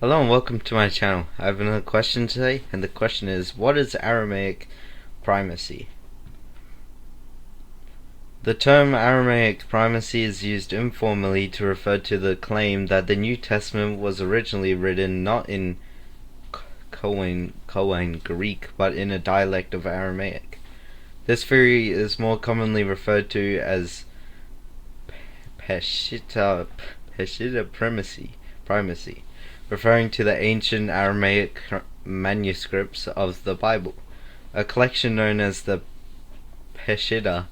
Hello and welcome to my channel. I have another question today, and the question is, what is Aramaic primacy? The term Aramaic primacy is used informally to refer to the claim that the New Testament was originally written not in Koine Greek, but in a dialect of Aramaic. This theory is more commonly referred to as Peshitta primacy, referring to the ancient Aramaic manuscripts of the Bible, a collection known as the Peshitta.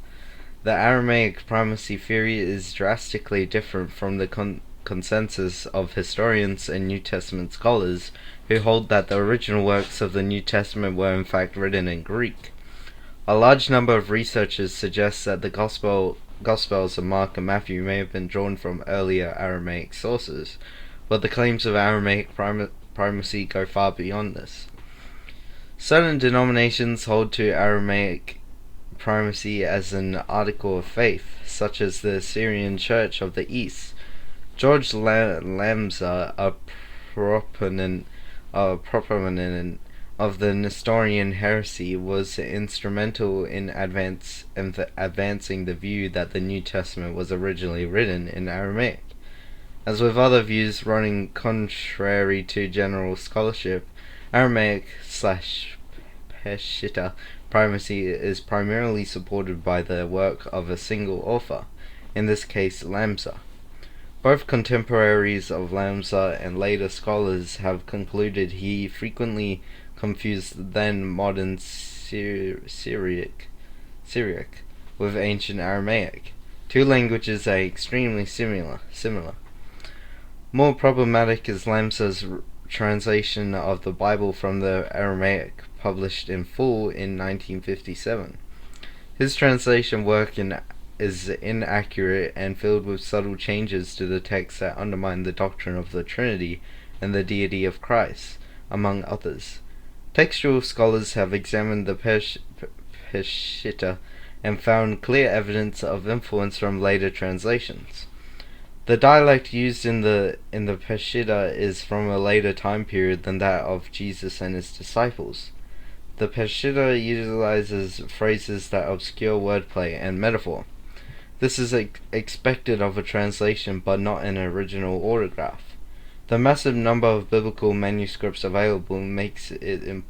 The Aramaic primacy theory is drastically different from the consensus of historians and New Testament scholars who hold that the original works of the New Testament were in fact written in Greek. A large number of researchers suggest that the Gospels of Mark and Matthew may have been drawn from earlier Aramaic sources, but the claims of Aramaic primacy go far beyond this. Certain denominations hold to Aramaic primacy as an article of faith, such as the Syrian Church of the East. George Lamsa, a proponent of the Nestorian heresy, was instrumental in advancing the view that the New Testament was originally written in Aramaic. As with other views running contrary to general scholarship, Aramaic/Peshitta primacy is primarily supported by the work of a single author, in this case Lamsa. Both contemporaries of Lamsa and later scholars have concluded he frequently confused then modern Syriac with ancient Aramaic. Two languages are extremely similar. More problematic is Lamsa's translation of the Bible from the Aramaic, published in full in 1957. His translation work is inaccurate and filled with subtle changes to the text that undermine the doctrine of the Trinity and the deity of Christ, among others. Textual scholars have examined the Peshitta and found clear evidence of influence from later translations. The dialect used in the Peshitta is from a later time period than that of Jesus and his disciples. The Peshitta utilizes phrases that obscure wordplay and metaphor. This is expected of a translation, but not an original autograph. The massive number of biblical manuscripts available makes it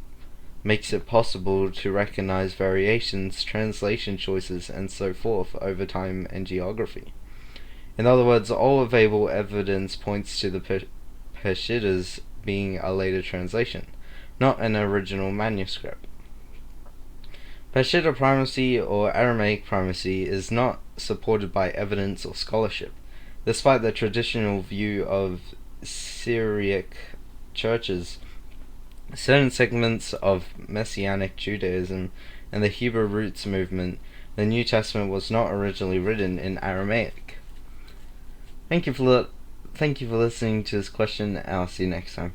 possible to recognize variations, translation choices, and so forth over time and geography. In other words, all available evidence points to the Peshitta's being a later translation, not an original manuscript. Peshitta primacy or Aramaic primacy is not supported by evidence or scholarship, despite the traditional view of Syriac churches. Certain segments of Messianic Judaism and the Hebrew Roots movement, the New Testament was not originally written in Aramaic. Thank you for listening to this question, and I'll see you next time.